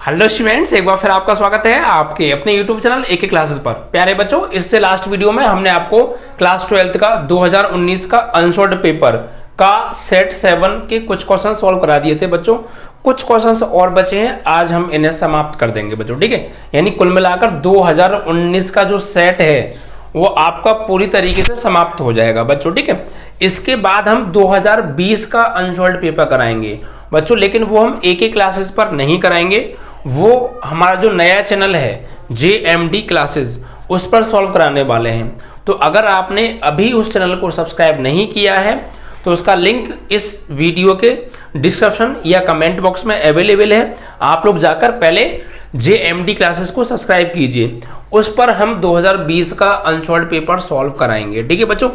Hello students, एक बार फिर आपका स्वागत है आपके अपने यूट्यूब चैनल एके क्लासेस पर। प्यारे बच्चों, इससे लास्ट वीडियो में हमने आपको क्लास 12th का 2019 का अनसॉल्व्ड पेपर का सेट 7 के कुछ क्वेश्चन सॉल्व करा दिए थे बच्चों। कुछ क्वेश्चंस और बचे हैं, आज हम इन्हें समाप्त कर देंगे बच्चों, ठीक है। यानी कुल मिलाकर 2019 का जो सेट है वो आपका पूरी तरीके से समाप्त हो जाएगा बच्चों, ठीक है। इसके बाद हम 2020 का अनसॉल्व्ड पेपर कराएंगे बच्चों, लेकिन वो हम एके क्लासेस पर नहीं कराएंगे, वो हमारा जो नया चैनल है JMD क्लासेस उस पर सॉल्व कराने वाले हैं। तो अगर आपने अभी उस चैनल को सब्सक्राइब नहीं किया है तो उसका लिंक इस वीडियो के डिस्क्रिप्शन या कमेंट बॉक्स में अवेलेबल है। आप लोग जाकर पहले JMD क्लासेस को सब्सक्राइब कीजिए, उस पर हम 2020 का अनसॉल्व्ड पेपर सॉल्व कराएंगे, ठीक है बच्चों।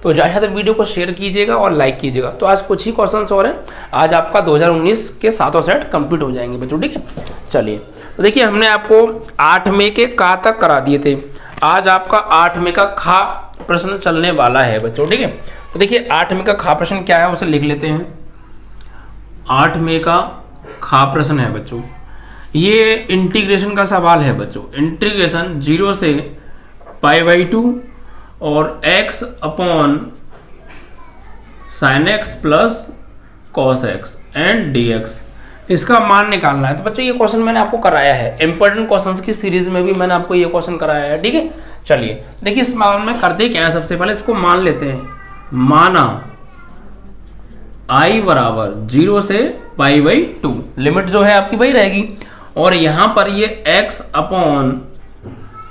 तो ज़्यादा वीडियो को शेयर कीजिएगा और लाइक कीजिएगा। तो आज कुछ ही क्वेश्चंस और हैं, आज आपका 2019 के सातों सेट कंप्लीट हो जाएंगे बच्चों, ठीक है। चलिए, तो देखिए हमने आपको 8 मई के का तक करा दिए थे, आज आपका 8 मई का खा प्रश्न चलने वाला है बच्चों, ठीक है। तो देखिए 8 मई का खा प्रश्न क्या है उसे लिख लेते हैं। 8 मई का खा प्रश्न है बच्चों, ये इंटीग्रेशन का सवाल है बच्चों। इंटीग्रेशन 0 से π/2 और x upon sin x plus cos x and dx, इसका मान निकालना है। तो बच्चों ये क्वेश्चन मैंने आपको कराया है, इंपॉर्टेंट क्वेश्चंस की सीरीज में भी मैंने आपको ये क्वेश्चन कराया है, ठीक है। चलिए देखिए इस मान में करते क्या है, सबसे पहले इसको मान लेते हैं। माना i बराबर 0 से π/2, लिमिट जो है आपकी वही रहेगी, और यहां पर ये x upon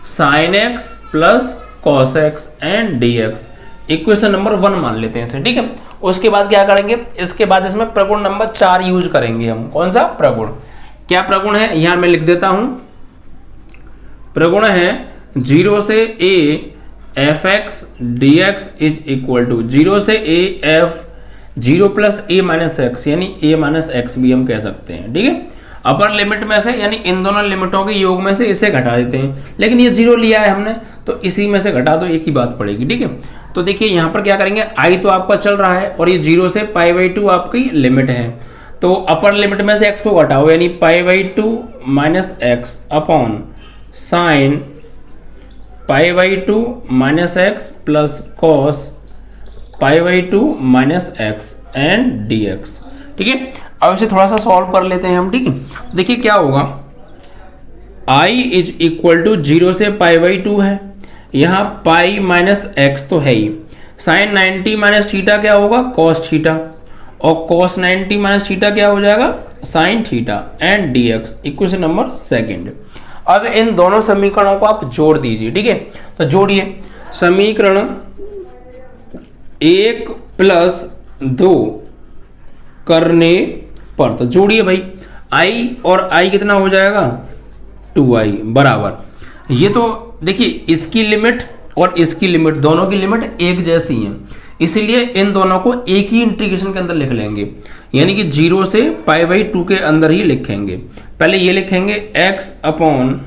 sin x plus cos x and dx equation number 1 मान लेते हैं इसे, ठीक है। उसके बाद क्या करेंगे, इसके बाद इसमें प्रगुण नंबर 4 यूज करेंगे हम। कौन सा प्रगुण, क्या प्रगुण है यहां मैं लिख देता हूं। प्रगुण है 0 से a fx dx is equal to 0 से a f 0 plus a minus x, यानी a माइनस एक्स भी हम कह सकते हैं, ठीक है। अपर लिमिट में से यानी इन दोनों लिमिटों के योग में से इसे घटा देते हैं, लेकिन ये 0 लिया है हमने तो इसी में से घटा दो, एक ही बात पड़ेगी, ठीक है। तो देखिए यहाँ पर क्या करेंगे, i तो आपका चल रहा है और ये 0 से π/2 आपकी लिमिट है, तो अपर लिमिट में से x को घटाओ, यानी π/2 minus x upon sine π/2 minus x plus cos π/2 minus x and dx, ठीक है। अब इसे थोड़ा सा सॉल्व कर लेते हैं हम, ठीक है। देखिए क्या होगा, i इज इक्वल टू 0 से π/2 है, यहाँ पाई माइनस एक्स तो है ही, साइन 90 माइनस थीटा क्या होगा, कॉस थीटा, और कॉस 90 माइनस थीटा क्या हो जाएगा, sine theta and dx equation number 2। अब इन दोनों समीकरणों को आप जोड़ दीजिए, ठीक है। तो जोड़िए, समीकरण 1 प्लस 2 करने पर, तो जोड़िए भाई, i और i कितना हो जाएगा, 2i बराबर, ये तो देखिए इसकी लिमिट और इसकी लिमिट, दोनों की लिमिट एक जैसी है, इसीलिए इन दोनों को एक ही इंटीग्रेशन के अंदर लिख लेंगे, यानी कि 0 से π/2 के अंदर ही लिखेंगे। पहले ये लिखेंगे x upon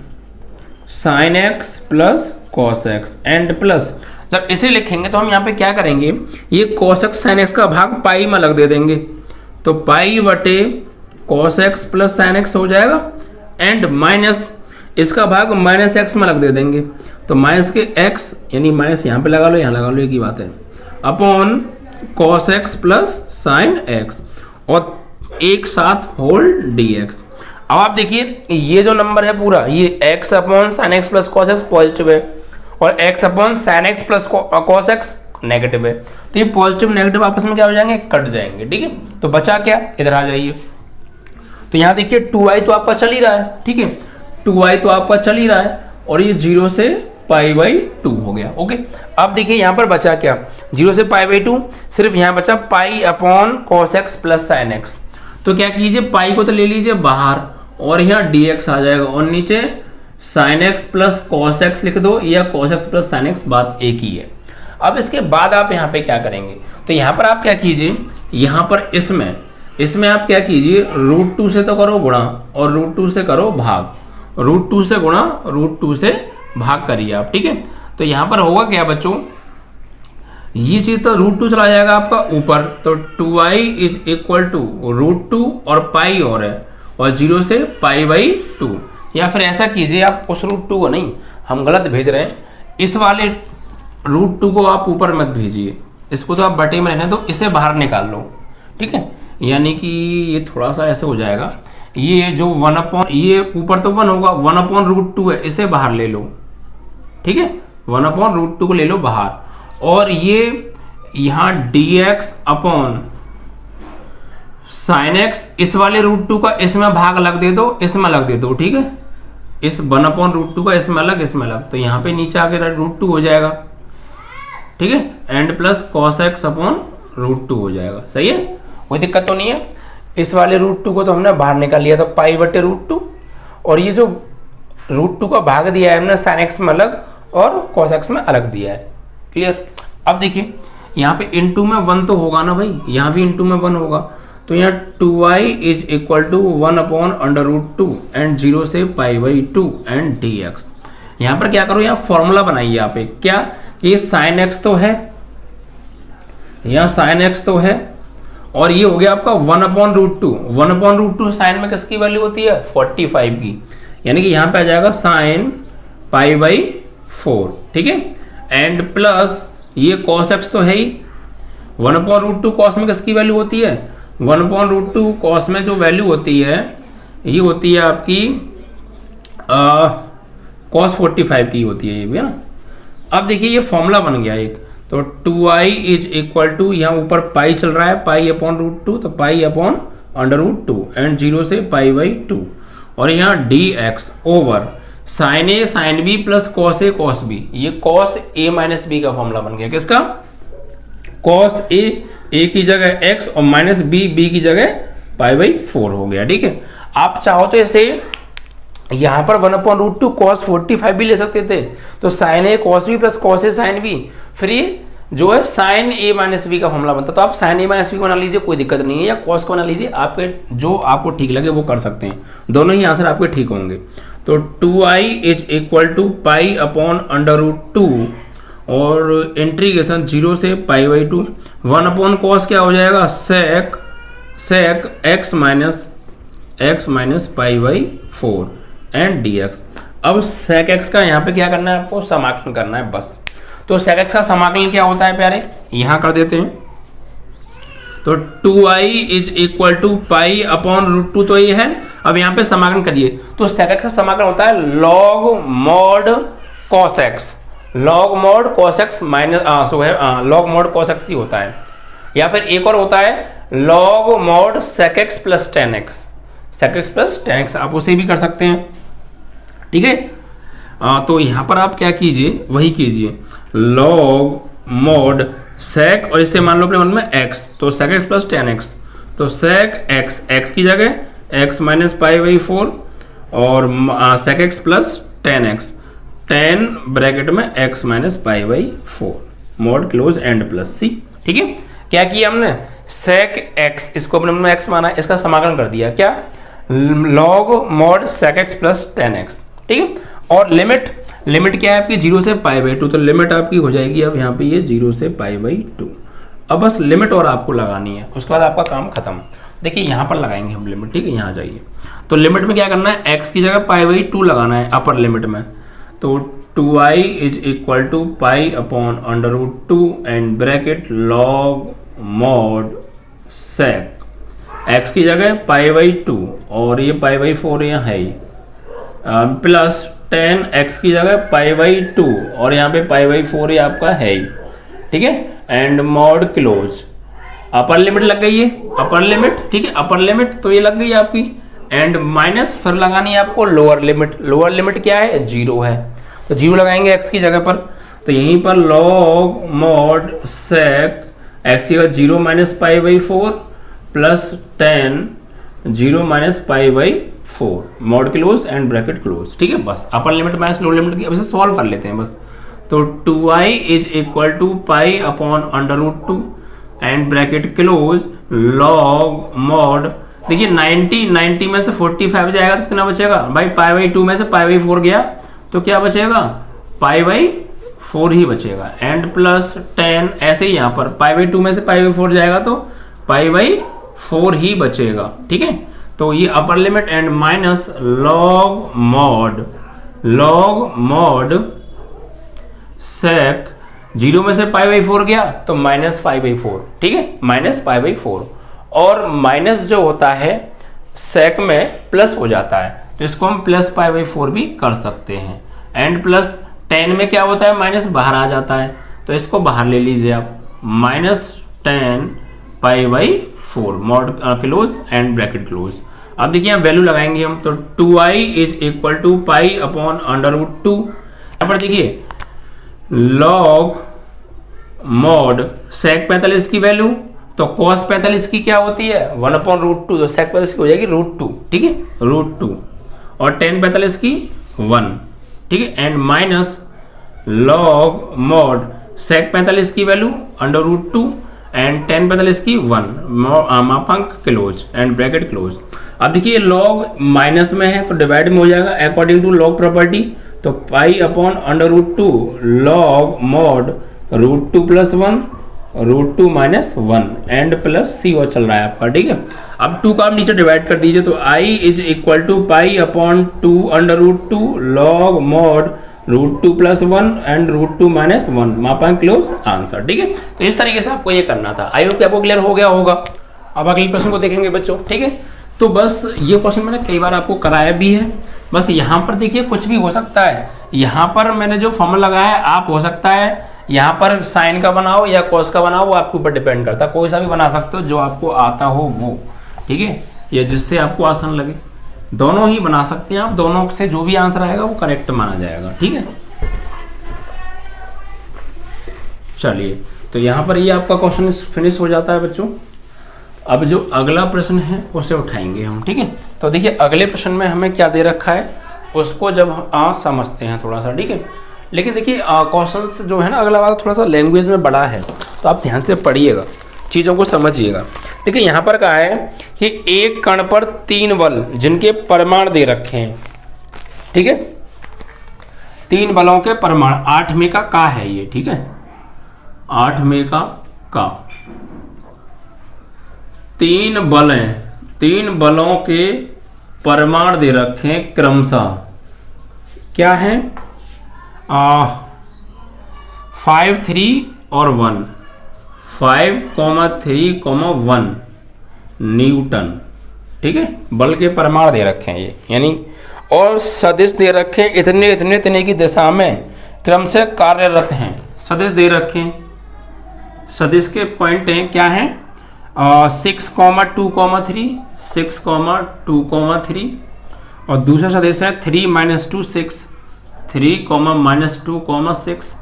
sine x plus cos x and plus, जब इसे लिखेंगे तो हम यहाँ पे क्या करेंगे, ये cos x sin x का भाग पाई में लग दे देंगे, तो पाई बटे cos x plus sin x हो जाएगा, एंड माइनस इसका भाग माइनस एक्स में लग दे देंगे, तो माइनस के x यानी माइनस यहाँ पे लगा लो, यहाँ लगा लो, एक ही बात है, अपॉन cos x प्लस साइन x और एक साथ होल dx। अब आप देखिए ये जो नंबर है पूरा, ये x upon sine x plus cos x positive है और x upon sine x plus cos x negative है, तो ये पॉजिटिव नेगेटिव आपस में क्या हो जाएंगे, कट जाएंगे, ठीक है। तो बचा क्या, इधर आ जाइए, तो यहाँ देखिए 2i तो आपका चल ही रहा है, ठीक है, 2i तो आपका चल ही रहा है और ये 0 से π/2 हो गया, ओके। अब देखिए यहाँ पर बचा क्या, 0 से π/2, सिर्फ यहाँ बचा पाई अपॉन cos x प्लस साइन x, तो क्या कीजिए, पाई को तो ले लीजिए बाहर और यहाँ dx आ जाएगा, और नीचे sine x plus cos x लिख दो, या cos x प्लस साइन x, बात एक ही है। अब इसके बाद आप यहाँ पे क्या करेंगे, तो यहाँ पर आप क्या कीजिए, यहाँ पर इसमें आप क्या कीजिए, √2 से तो करो गुणा और √2 से करो भाग, √2 से गुणा √2 से भाग करिए आप, ठीक है। तो यहाँ पर होगा क्या बच्चों, ये चीज तो √2 चला जाएगा आपका ऊपर, तो 2i इज इक्वल टू √2 और पाई और है, और 0 से π/2। या फिर ऐसा कीजिए, आप उस √2 को नहीं, हम गलत भेज रहे हैं, इस वाले √2 को आप ऊपर मत भेजिए, इसको तो आप बटे में रहने दो, इसे बाहर निकाल लो, ठीक है। यानी कि ये थोड़ा सा ऐसे हो जाएगा, ये जो 1/, ये ऊपर तो 1 होगा, 1/√2 है, इसे बाहर ले लो, ठीक है, 1/√2 को ले लो बाहर। और ये यहाँ dx अपॉन sin x, इस वाले √2 का इसमें भाग अलग दे दो, इसमें अलग दे दो, ठीक है, इस 1/√2 का इसमें अलग, इसमें अलग, तो यहाँ पे नीचे आके √2 हो जाएगा, ठीक है, and plus cos x upon √2 हो जाएगा। सही है, कोई दिक्कत तो नहीं है। इस वाले √2 को तो हमने बाहर निकाल लिया, तो π/√2, और ये जो √2 का भाग दिया है हमने sin x में अलग और cos x में अलग दिया है। क्लियर। अब देखिए यहाँ पे इनटू में 1 तो होगा ना भाई, यहाँ भी इनटू में 1 होगा, तो यहाँ 2i is equal to 1/√2 and 0 से π/2 एंड dx। यहाँ पर क्या करो, यहाँ फॉर्मूला बनाइए आप एक, क्या, ये sin x तो है, यहाँ sin x तो है, और ये हो गया आपका 1/√2। 1/√2 साइन में किसकी वैल्यू होती है, 45 की, यानी कि यहाँ पे आ जाएगा sin π/4, ठीक है, एंड प्लस ये cos x तो है ही, 1/√2 cos में किसकी वैल्यू होती है, 1/√2 cos में जो वैल्यू होती है ये होती है आपकी cos 45 की होती है, ये भी है ना। अब देखिए ये फॉर्मूला बन गया एक, तो 2i इज इक्वल टू, यहाँ ऊपर पाई चल रहा है, π/√2, तो π/√2 एंड 0 से π/2, और यहाँ dx over sin a sin b plus cos a cos b, ये cos a माइनस b का फॉर्मूला बन गया, किसका, cos a की जगह x और माइनस b की जगह π/4 हो गया, ठीक है। आप चाहो तो ऐसे यहाँ पर 1/√2 cos 45 भी ले सकते थे, तो sin a cos b plus cos a sin b, फिर ये जो है sin a माइनस b का फॉर्मूला बनता, तो आप sin a माइनस b को बना लीजिए, कोई दिक्कत नहीं है, या cos को बना लीजिए, आपके जो आपको ठीक लगे वो कर सकते हैं, दोनों ही आंसर आपके ठीक होंगे। तो 2i इज इक्वल टू π/√2 और इंटीग्रेशन 0 से π/2, 1/cos क्या हो जाएगा, sec x minus π/4 and dx। अब sec x का यहाँ पे क्या करना है, आपको समाकलन करना है बस। तो sec x का समाकलन क्या होता है प्यारे, यहाँ कर देते हैं, तो 2i इज इक्वल टू π/√2, तो ये है। अब यहाँ पे समाकलन करिए, तो sec x का समाकलन होता है log mod cos x, log mod cos x minus log mod cos x ही होता है, या फिर एक और होता है log mod sec x plus tan x, sec x plus tan x, आप उसे भी कर सकते हैं, ठीक है। तो यहाँ पर आप क्या कीजिए, वही कीजिए, log mod sec, और इससे मान लो अपने मन में x, तो sec x plus tan x, तो sec x, x की जगह x माइनस π/4 और sec x plus tan x, tan bracket में x minus π/4 mod close and plus c, ठीक है। क्या किया हमने, sec x, इसको अपने मन में x माना, इसका समाकलन कर दिया, क्या, log mod sec x plus tan x, ठीक है। और लिमिट क्या है आपकी, 0 से π/2, तो लिमिट आपकी हो जाएगी अब यहाँ पे ये 0 से π/2। अब बस लिमिट और आपको लगानी है, उसके बाद आपका काम खत्म। देखिए यहाँ पर लगाएंगे हम लिमिट, ठीक है, यहाँ जाइए, तो लिमिट में क्या करना है, x की जगह π/2 लगाना है अपर लिमिट में, तो 2i is equal to π/√2 and bracket log mod sec x की जगह π/2 और ये π/4 यहाँ है ही, प्लस tan x की जगह π/2 और यहाँ पे π/4 आपका है ही, ठीक है, and mod close, upper limit लग गई है, अपर लिमिट, ठीक है, अपर लिमिट तो ये लग गई आपकी, एंड माइनस फिर लगानी है आपको लोअर लिमिट क्या है, 0 है, तो 0 लगाएंगे x की जगह पर, तो यहीं पर log mod sec x की जगह 0 minus π/4 plus tan 0 minus π/4 mod close and bracket close, ठीक है। बस upper limit minus lower limit की अब इसे सॉल्व कर लेते हैं बस, तो 2i is equal to π/√2 and bracket close log mod, देखिए 90 में से 45 जाएगा तो कितना बचेगा भाई, π/2 में से π/4 गया तो क्या बचेगा, π/4 ही बचेगा, एंड प्लस tan, ऐसे ही यहाँ पर π/2 में से π/4 जाएगा तो π/4 ही बचेगा, ठीक है। तो ये upper limit and minus log mod sec 0 में से π/4 गया तो -π/4, ठीक है, -π/4। और माइनस जो होता है सेक में प्लस हो जाता है, तो इसको हम +π/4 भी कर सकते हैं। एंड प्लस 10 में क्या होता है, माइनस बाहर आ जाता है, तो इसको बाहर ले लीजिए आप, -10π/4 mod close and bracket close. अब देखिए यहाँ वैल्यू लगाएंगे हम, तो 2i इज इक्वल टू π/√2। यहाँ पर देखिए लॉग मॉड सेक 45 की वैल्यू, तो cos 45 की क्या होती है 1/√2, तो सेक 45 की हो जाएगी √2, ठीक है, √2, और tan 45 की 1, ठीक है, and minus log mod sec 45 की वैल्यू √2 एंड tan 45 की 1, मापांक क्लोज एंड ब्रैकेट क्लोज। अब देखिए लॉग माइनस में है तो डिवाइड में हो जाएगा अकॉर्डिंग टू लॉग प्रॉपर्टी, तो π/√2 लॉग मॉड √2 + 1 √2 - 1 एंड प्लस सी और चल रहा है आपका, ठीक है। अब 2 का आप नीचे डिवाइड कर दीजिए, तो i is equal to π/2 log mod √2 + 1 and √2 - 1 मापांक क्लोज आंसर, ठीक है। तो इस तरीके से आपको ये करना था। आई होप कि आपको क्लियर हो गया होगा। अब अगले प्रश्न को देखेंगे बच्चों, ठीक है। तो बस ये क्वेश्चन मैंने कई बार आपको कराया भी है। बस यहाँ पर देखिए कुछ भी हो सकता है। यहाँ पर मैंने जो फॉर्मूला लगाया है, आप हो सकता है यहाँ पर साइन का बनाओ या कॉस का बनाओ, वो आपके ऊपर डिपेंड करता है। कोई सा भी बना सकते हो जो आपको आता हो वो, ठीक है, या जिससे आपको आसान लगे, दोनों ही बना सकते हैं आप। दोनों से जो भी आंसर आएगा वो करेक्ट माना जाएगा, ठीक है। चलिए, तो यहाँ पर ये आपका क्वेश्चन फिनिश हो जाता है बच्चों। अब जो अगला प्रश्न है उसे उठाएंगे हम, ठीक है। तो देखिए अगले प्रश्न में हमें क्या दे रखा है उसको जब समझते हैं थोड़ा सा, ठीक है। लेकिन देखिए क्वेश्चन जो है ना अगला वाला थोड़ा सा लैंग्वेज में बड़ा है, तो आप ध्यान से पढ़िएगा, चीज़ों को समझिएगा। देखिए यहाँ पर कहा है कि एक कण पर 3 बल जिनके परिमाण दे रखे हैं, ठीक है, 3 बलों के परिमाण 8 में का है ये, ठीक है, 8 में का 3 बल हैं, 3 बलों के परिमाण दे रखे हैं क्रमशः क्या है 5, 3 और 1, 5, 3, 1 न्यूटन, ठीक है। बल के परिमाण दे रखे हैं ये, यानी और सदिश दे रखे हैं इतने इतने इतने की दिशा में क्रम से कार्यरत हैं। सदिश दे रखे हैं, सदिश के पॉइंट हैं क्या है 6, 2, 3, 6, 2, 3, और दूसरा सदिश है 3, -2, 6, 3, -2, 6,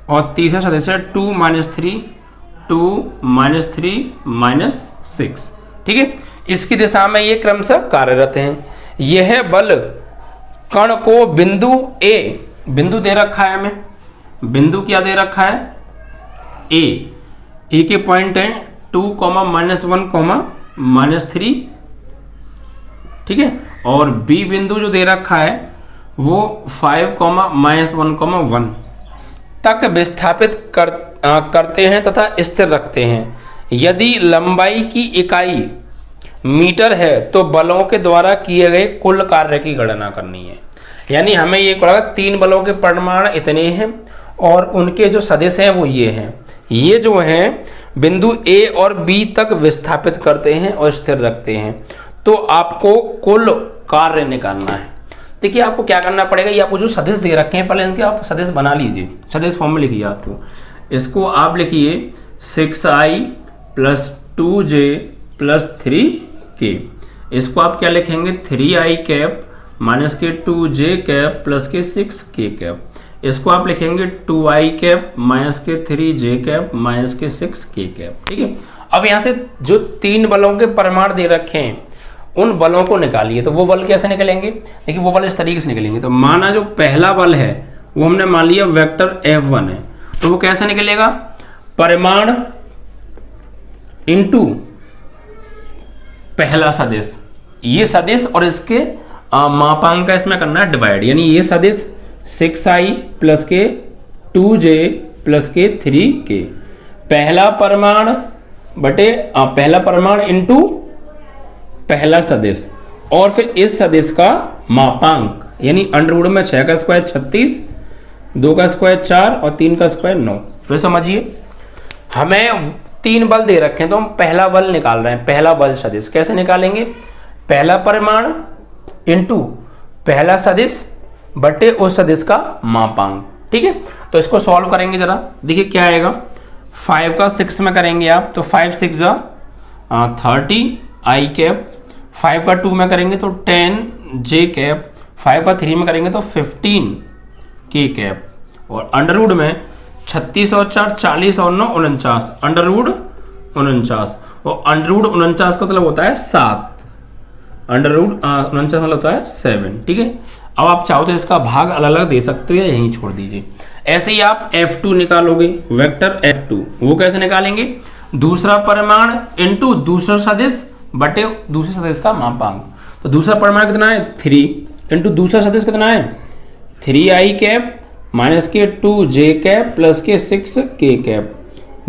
और तीसरा सदिश है 2, -3, 2, -3, -6, ठीक है। इसकी दिशा में ये क्रमशः कार्यरत हैं। यह बल कण को बिंदु ए, बिंदु दे रखा है हमें, बिंदु क्या दे रखा है ए के पॉइंट हैं 2, -1, -3, ठीक है, और बी बिंदु जो दे रखा है वो 5, -1, 1 तक विस्थापित करते हैं तथा स्थिर रखते हैं। यदि लंबाई की इकाई मीटर है तो बलों के द्वारा किए गए कुल कार्य की गणना करनी है। यानी हमें ये पड़ा 3 बलों के परिमाण इतने हैं और उनके जो सदिश हैं वो ये हैं। ये जो हैं बिंदु ए और बी तक विस्थापित करते हैं और स्थिर रखते हैं। तो आपको कुल कार्य निकालना है। देखिए आपको क्या करना पड़ेगा, ये आपको जो सदिश दे रखे हैं पहले इनके आप सदिश बना लीजिए। सदिश फॉर्म में लिखिए आपको, इसको आप लिखिए 6i + 2j + 3k। इसको आप क्या लिखेंगे 3i कैप -के 2j कैप + के 6k कैप। इसको आप लिखेंगे 2i कैप -के 3j कैप -के 6k कैप, ठीक है। अब यहाँ से जो 3 बलों के परिमाण दे रखे हैं उन बलों को निकालिए। तो वो बल कैसे निकलेंगे, देखिए वो बल इस तरीके से निकलेंगे। तो माना जो पहला बल है वो हमने मान लिया वेक्टर F1 है, तो वो कैसे निकलेगा परिमाण इनटू पहला सदिश, ये सदिश और इसके मापांक का इसमें करना है डिवाइड। यानी ये सदिश 6i + के 2j + के 3k, पहला परिमाण बटे पहला परिमाण इनटू पहला सदिश, और फिर इस सदिश का मापांक यानी अंडर रूट में 6 का स्क्वायर 36, 2 का स्क्वायर 4 और 3 का स्क्वायर 9। फिर समझिए, हमें 3 बल दे रखे हैं तो हम पहला बल निकाल रहे हैं। पहला बल सदिश कैसे निकालेंगे? पहला परिमाण इंटू पहला सदिश बटे उस सदिश का मापांक। ठीक है, तो इसको सॉल्व करेंगे जरा, देखिए क्या आएगा। 5 का 6 में करेंगे आप तो 5 6 जा 30 आई कैप, 5 का 2 में करेंगे तो 10 जे कैप, 5 का 3 में करेंगे तो 15 के कैप, और अंडर रूट में 36 और 4 40 और 9 49, अंडर रूट 49, और अंडर रूट 49 का मतलब होता है 7, अंडर रूट 49 मतलब होता है 7। ठीक है, अब आप चाहो तो इसका भाग अलग अलग दे सकते हो या यहीं छोड़ दीजिए। ऐसे ही आप F2 निकालोगे, वेक्टर F2 वो कैसे निकालेंगे? दूसरा परिमाण इनटू दूसरा सदिश बटे दूसरे सदिश का मापांक। तो दूसरा परिमाण कितना है? 3 इनटू दूसरा सदिश कितना है? 3i कैप माइनस के 2j कैप प्लस के 6k कैप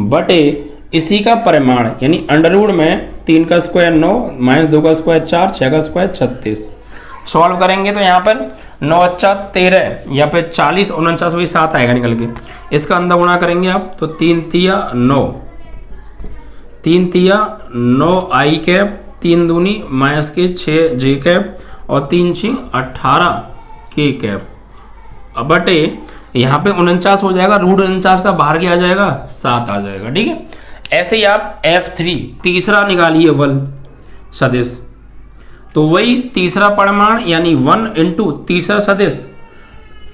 बटे इसी का परिमाण यानी अंडर रूट में 3 का स्क्वायर 9 माइनस 2 का स्क्वायर 4 6 का स्क्वायर 36। सॉल्व करेंगे तो यहाँ पर 9 अच्छा 13, यहाँ पे 40 49 वही 7 आएगा निकल के। इसका अंदर गुणा करेंगे आप तो 3 तिया 9, 3 तिया 9 आई कैप, 3 दूनी माइनस के 6 जे कैप और 3 6 18 के कैप अब बटे यहाँ पे 49 हो जाएगा, रूट 49 का बाहर क्या आ जाएगा? 7 आ जाएगा। ठीक है, ऐसे ही आप F3 तीसरा निकालिए बल सदिश, तो वही तीसरा परिमाण यानी 1 इंटू तीसरा सदिश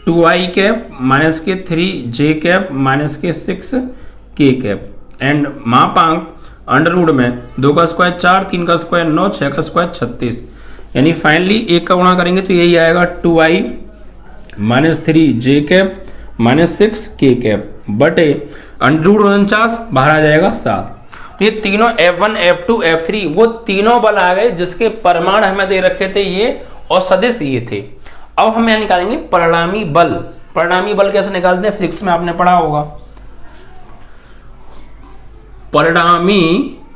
2i कैप माइनस के 3j कैप माइनस के 6k कैप एंड मापांक अंडर रूट में 2 का स्क्वायर 4 3 का स्क्वायर 9 6 का स्क्वायर 36, यानी फाइनली एक का गुणा करेंगे तो यही आएगा 2i minus 3j cap minus 6k cap बटे अंडर रूट 49 बाहर आ जाएगा 7। तो ये तीनों F1 F2 F3 वो तीनों बल आ गए जिसके परिमाण हमें दे रखे थे ये और सदिश ये थे। अब हम यहाँ निकालेंगे परिणामी बल। परिणामी बल कैसे निकालते हैं? फिजिक्स में आपने पढ़ा होगा। परिणामी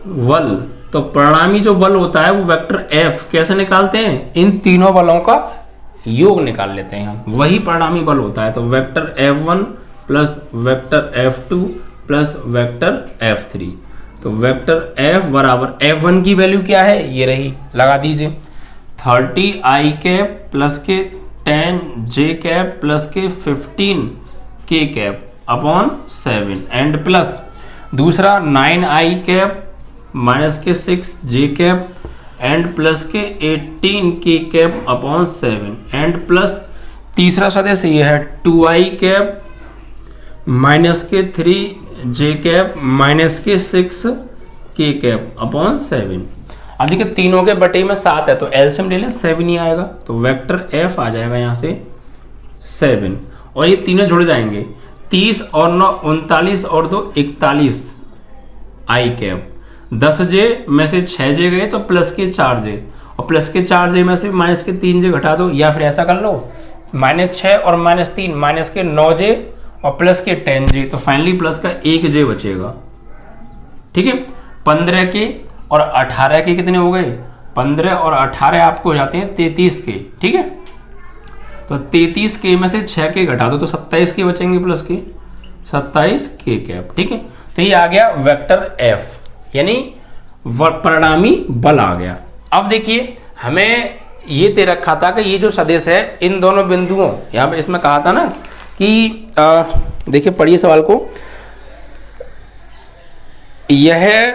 बल, तो परिणामी जो बल होता है वो वेक्टर F कैसे निकालते हैं? इन तीनों बलों का योग निकाल लेते हैं हम, वही परिणामी बल होता है। तो vector F1 plus vector F2 plus vector F3, तो वेक्टर F बराबर F1 की वैल्यू क्या है? ये रही, लगा दीजिए 30i कैप प्लस के 10j कैप प्लस के 15k cap upon 7 and plus दूसरा 9i कैप माइनस के 6j कैप एंड प्लस के 18k cap upon 7 and plus तीसरा सदस्य ये है 2i कैप माइनस के 3j कैप माइनस के 6k कैप अपॉन 7। अब देखिए तीनों के बटे में 7 है तो एलसीएम ले लें 7 ही आएगा, तो वेक्टर F आ जाएगा यहाँ से 7 और ये तीनों जुड़ जाएंगे 30 और 9 39 और 2 41 आई कैप 10j में से 6j गए तो प्लस के 4j और प्लस के 4j में से माइनस के 3j घटा दो, या फिर ऐसा कर लो -6 और -3 माइनस के 9j और प्लस के 10j, तो फाइनली प्लस का 1j बचेगा। ठीक है, 15 के और 18 के कितने हो गए? 15 और 18 आपको हो जाते हैं 33 के। ठीक है, तो 33 के में से 6 के घटा दो तो 27 के बचेंगे प्लस के 27 के कैप। ठीक है, तो ये आ गया वेक्टर F यानी परिणामी बल आ गया। अब देखिए हमें ये दे रखा था कि ये जो सदिश है इन दोनों बिंदुओं, यहाँ पे इसमें कहा था ना कि देखिए पढ़िए सवाल को, यह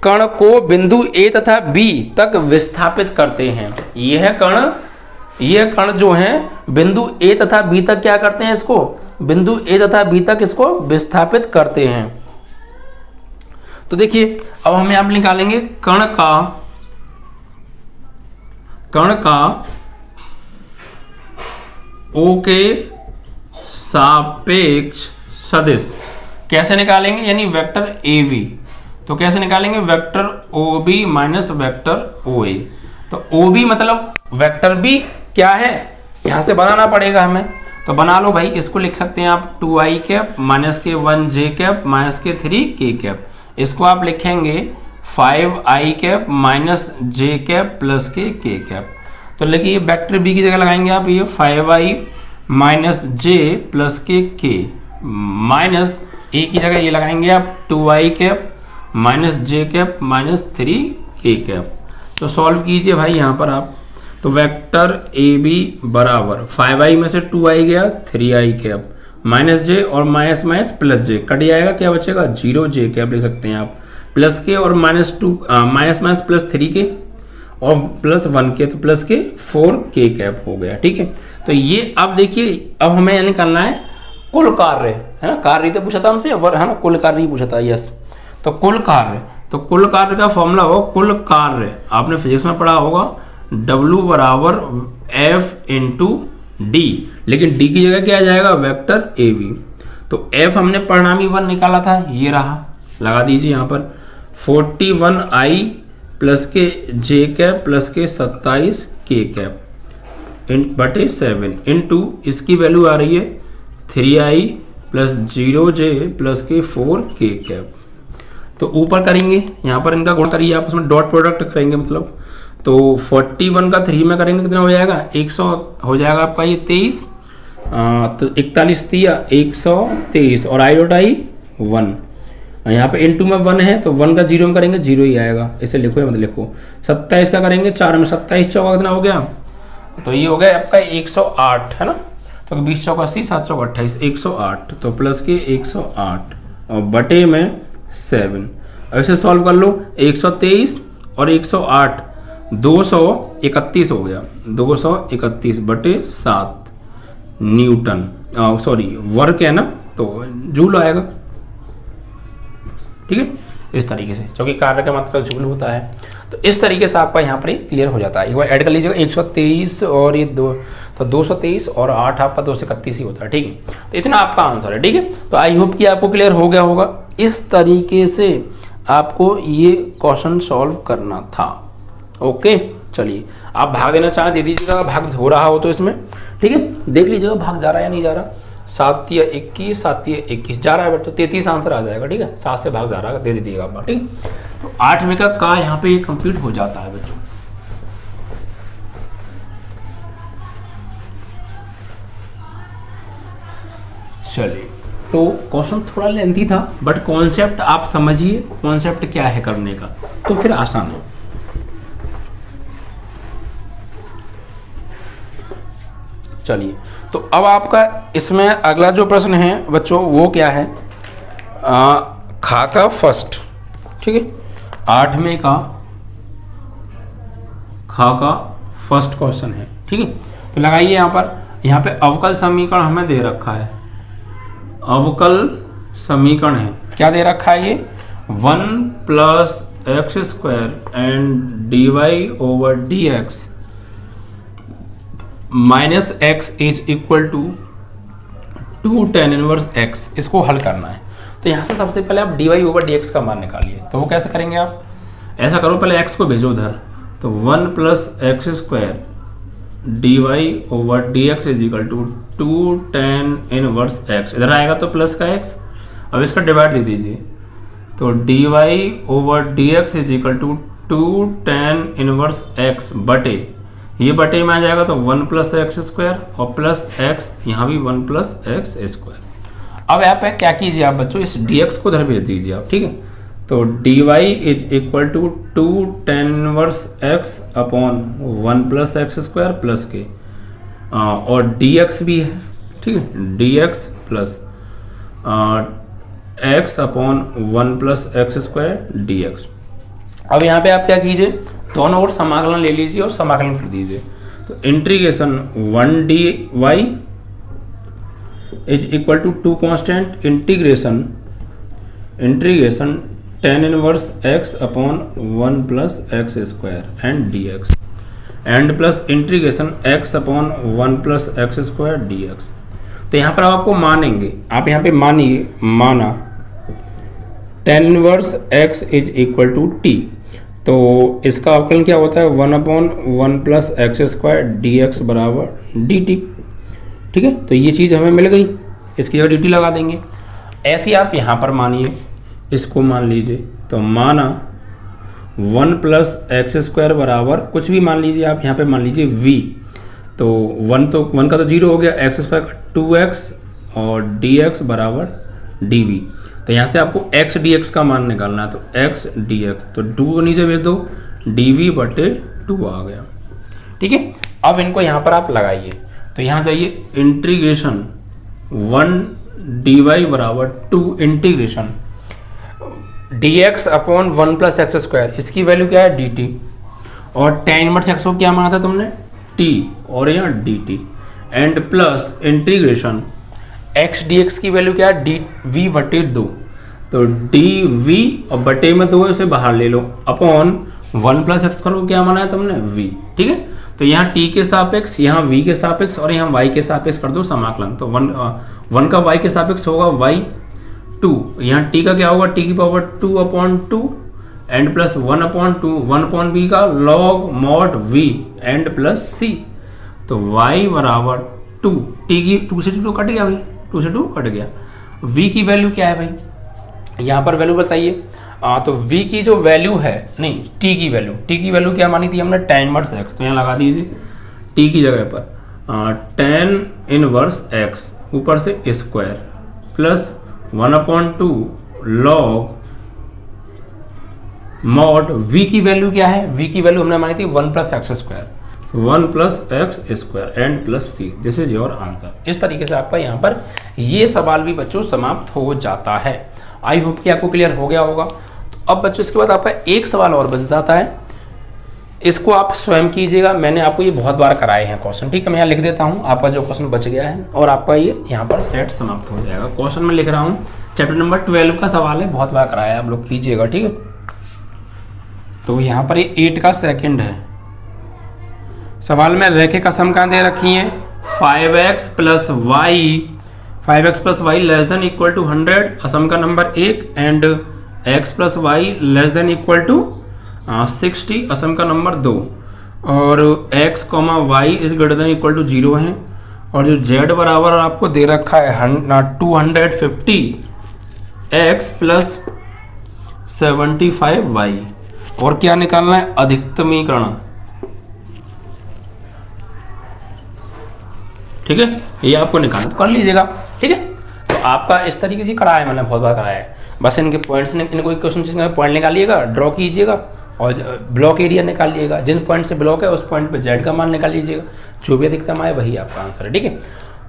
कण को बिंदु A तथा B तक विस्थापित करते हैं। यह कण जो है बिंदु A तथा B तक क्या करते हैं? इसको बिंदु A तथा B तक इसको विस्थापित करते हैं। तो देखिए अब हम यहाँ निकालेंगे कण का O के सापेक्ष सदिश कैसे निकालेंगे? यानी वेक्टर AB, तो कैसे निकालेंगे? Vector OB minus vector OA। तो OB मतलब वेक्टर B क्या है, यहां से बनाना पड़ेगा हमें, तो बना लो भाई। इसको लिख सकते हैं आप 2i कैप माइनस के 1j कैप माइनस के 3k कैप, इसको आप लिखेंगे 5i कैप माइनस जे कैप प्लस के कैप। तो लेकिन ये वेक्टर बी की जगह लगाएंगे आप, ये 5i माइनस जे प्लस के माइनस ए की जगह ये लगाएंगे आप 2i कैप माइनस जे कैप माइनस 3k कैप। तो सॉल्व कीजिए भाई यहाँ पर आप। तो वेक्टर ए बी बराबर 5i में से 2i गया 3i कैप माइनस जे और माइनस माइनस प्लस जे कट जाएगा, क्या बचेगा 0j कैप ले सकते हैं आप, प्लस के और माइनस माइनस प्लस 3k और प्लस 1k, तो प्लस के 4k कैप हो गया। ठीक है, तो ये अब देखिए अब हमें निकालना है कुल कार्य, है ना, कार्य तो पूछा था हमसे, है ना, कुल कार्य ही पूछा था, यस। तो कुल कार्य, तो कुल कार्य का फॉर्मूला हो कुल कार्य, आपने फिजिक्स में पढ़ा होगा W बराबर F इंटू डी, लेकिन D की जगह क्या आ जाएगा वेक्टर ए बी। तो F हमने परिणामी 1 निकाला था, ये रहा, लगा दीजिए यहाँ पर 41i प्लस के जे कैप प्लस के 27k कैप बटे 7 इंटू इसकी वैल्यू आ रही है 3i प्लस 0j प्लस के 4k कैप। तो ऊपर करेंगे, यहाँ पर इनका गुण करिए आप, उसमें डॉट प्रोडक्ट करेंगे, मतलब तो 41 का 3 में करेंगे कितना हो जाएगा 100 हो जाएगा आपका ये 23, तो 41 दिया 123 और आई डॉट आई 1, यहाँ पे इनटू में 1 है तो 1 का 0 में करेंगे 0 ही आएगा, इसे लिखो या मत लिखो। 27 का करेंगे 4 में, 27 चौका कितना हो गया, तो ये हो गया आपका 108, है ना, तो 20 चौका 80 7 चौका 28 108, तो प्लस के 108 और बटे में 7। ऐसे सॉल्व कर लो 123 और 108 231 हो गया, 231 बटे 7 न्यूटन, सॉरी वर्क है ना, तो जूल आएगा। ठीक है, इस तरीके से, क्योंकि कार्य का मात्रा जूल होता है, तो इस तरीके से आपका यहाँ पर क्लियर हो जाता है। एक बार ऐड कर लीजिएगा 123 और ये 2, तो 223 और 8 आपका 231 ही होता है। ठीक है, तो इतना आपका आंसर है। ठीक है, तो आई होप कि आपको क्लियर हो गया होगा। इस तरीके से आपको ये क्वेश्चन सॉल्व करना था। ओके, चलिए आप भाग देना चाहें दे दीजिएगा, भाग हो रहा हो तो इसमें। ठीक है, देख लीजिएगा भाग जा रहा है या नहीं जा रहा। 7 या 21 7 या 21 जा रहा है, बट तो 33 आंसर आ जाएगा। ठीक है, 7 से भाग जा रहा है, दे दीजिएगा आप। ठीक है, तो 8वें का यहाँ पे कंप्लीट हो जाता है बच्चों। चलिए, तो क्वेश्चन थोड़ा लेंथी था, बट कॉन्सेप्ट आप समझिए, कॉन्सेप्ट क्या है करने का, तो फिर आसान है। चलिए, तो अब आपका इसमें अगला जो प्रश्न है बच्चों वो क्या है, खा का फर्स्ट। ठीक है, 8वें का खा का फर्स्ट क्वेश्चन है। ठीक है, तो लगाइए यहाँ पे अवकल समीकरण हमें दे रखा है, अवकल समीकरण है, क्या दे रखा है ये 1 plus x square and d y over d x minus x is equal to 2 tan inverse x. इसको हल करना है, तो यहाँ से सबसे पहले आप d y over d x का मान निकालिए। तो वो कैसे करेंगे आप, ऐसा करो पहले एक्स को भेजो उधर, तो 1 plus x square d y over d x is equal to 2 tan inverse x, इधर आएगा तो प्लस का एक्स। अब इसका डिवाइड दे दीजिए, तो d y over d x is equal to 2 tan inverse x बटे, ये बटे में आ जाएगा तो 1 प्लस एक्स स्क्वायर और प्लस एक्स, यहाँ भी 1 प्लस एक्स स्क्वायर। अब यहाँ पे क्या कीजिए आप बच्चों, इस dx को उधर भेज दीजिए आप। ठीक है, तो dy is equal to 2 tan inverse x upon 1 plus x square plus के, और dx भी है। ठीक है, dx plus x upon 1 plus x square dx। अब यहाँ पे आप क्या कीजिए, दोनों ओर समाकलन ले लीजिए और समाकलन कर दीजिए। तो integration 1 dy is equal to 2 constant integration tan inverse x upon 1 plus x square and dx and plus integration x upon 1 plus x square dx। तो यहाँ पर आपको मानेंगे, आप यहाँ पे मानिए, माना tan inverse x is equal to t, तो इसका अवकलन क्या होता है 1 upon 1 plus x square d x बराबर डी टी। ठीक है, तो ये चीज़ हमें मिल गई, इसकी जगह डी टी लगा देंगे। ऐसे आप यहाँ पर मानिए, इसको मान लीजिए, तो माना 1 प्लस एक्स स्क्वायर बराबर कुछ भी मान लीजिए आप, यहाँ पे मान लीजिए v, तो 1 का तो 0 हो गया, एक्स स्क्वायर का 2x और dx बराबर dv। तो यहाँ से आपको x dx का मान निकालना है, तो x dx, तो 2 को नीचे भेज दो, dv बटे 2 आ गया। ठीक है, अब इनको यहाँ पर आप लगाइए, तो यहाँ जाइए इंटीग्रेशन 1 dy बराबर 2 integration dx upon 1 plus x square, इसकी वैल्यू क्या है dt, और tan इनवर्स x को क्या माना था तुमने t, और यहाँ dt, and plus integration x dx की वैल्यू क्या है dv बटे 2, तो dv और बटे में 2 इसे बाहर ले लो, अपॉन 1 प्लस एक्स को क्या माना है तुमने v। ठीक है, तो यहाँ t के सापेक्ष, यहाँ v के सापेक्ष और यहाँ y के सापेक्ष कर दो समाकलन, तो 1 का y के सापेक्ष होगा y2, यहाँ t का क्या होगा t की power 2 upon 2 and plus 1 upon 2, 1 upon v का log mod v and plus c, तो y बराबर 2, t की 2 से 2 कट गया भाई, 2 से 2 कट गया। v की वैल्यू क्या है भाई, यहाँ पर वैल्यू बताइए। तो v की जो वैल्यू है, नहीं t की वैल्यू क्या मानी थी हमने tan इनवर्स x, तो यहाँ लगा दीजिए t की जगह पर tan इनवर्स x ऊपर से square plus 1 upon 2 log mod v की वैल्यू क्या है, v की वैल्यू हमने मानी थी 1 plus x square, 1 plus x square and plus c, this is your answer. इस तरीके से आपका यहाँ पर ये सवाल भी बच्चों समाप्त हो जाता है। आई होप कि आपको क्लियर हो गया होगा। तो अब बच्चों इसके बाद आपका एक सवाल और बच जाता है, इसको आप स्वयं कीजिएगा, मैंने आपको ये बहुत बार कराए हैं क्वेश्चन। ठीक है, मैं यहाँ लिख देता हूँ आपका जो क्वेश्चन बच गया है, और आपका ये यहाँ पर सेट समाप्त हो जाएगा। क्वेश्चन में लिख रहा हूँ, चैप्टर नंबर 12 का सवाल है, बहुत बार कराया है, आप लोग कीजिएगा। ठीक है, तो यहाँ पर ये 8 का सेकंड है। सवाल में रैखिक असमकरण दे रखी है 5x plus y less than equal to 100, असमकरण number 1, and x plus y less than equal to 60, असमकरण नंबर 2, और x comma y is greater than equal to 0 है, और जो z बराबर आपको दे रखा है 250 x प्लस 75 y, और क्या निकालना है अधिकतमीकरण। ठीक है, ये आपको निकालना, तो कर लीजिएगा। ठीक है, तो आपका इस तरीके से कराया है, मैंने बहुत बार कराया है। बस इनके पॉइंट्स, इनको क्वेश्चन पॉइंट निकालिएगा, ड्रॉ कीजिएगा, और ब्लॉक एरिया निकालिएगा, जिन पॉइंट से ब्लॉक है उस पॉइंट पे जेड का मान निकाल लीजिएगा, जो भी अधिकतम आए वही आपका आंसर है। ठीक है,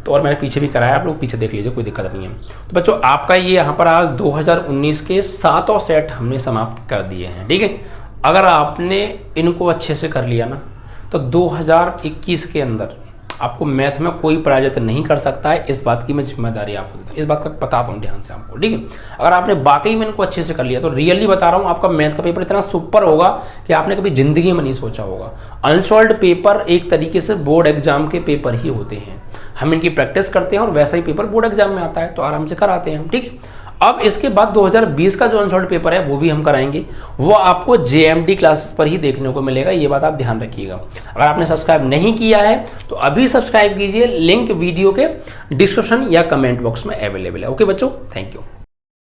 तो और मैंने पीछे भी कराया, आप लोग पीछे देख लीजिए, कोई दिक्कत नहीं है। तो बच्चों आपका ये यहाँ पर आज 2019 के 7 सेट हमने समाप्त कर दिए हैं। ठीक है, अगर आपने इनको अच्छे से कर लिया ना, तो 2021 के अंदर आपको मैथ में कोई पराजित नहीं कर सकता है, इस बात की मैं जिम्मेदारी आपको देता हूँ, इस बात का बताता हूँ ध्यान से आपको। ठीक है, अगर आपने वाकई में इनको अच्छे से कर लिया तो रियली बता रहा हूँ, आपका मैथ का पेपर इतना सुपर होगा कि आपने कभी जिंदगी में नहीं सोचा होगा। अनसॉल्व्ड पेपर एक तरीके से बोर्ड एग्जाम के पेपर ही होते हैं, हम इनकी प्रैक्टिस करते हैं और वैसा ही पेपर बोर्ड एग्जाम में आता है, तो आराम से कराते हैं हम। ठीक है, अब इसके बाद 2020 का जो अनसॉल्व्ड पेपर है वो भी हम कराएंगे, वो आपको JMD क्लासेस पर ही देखने को मिलेगा, ये बात आप ध्यान रखिएगा। अगर आपने सब्सक्राइब नहीं किया है तो अभी सब्सक्राइब कीजिए, लिंक वीडियो के डिस्क्रिप्शन या कमेंट बॉक्स में अवेलेबल है। ओके बच्चों, थैंक यू।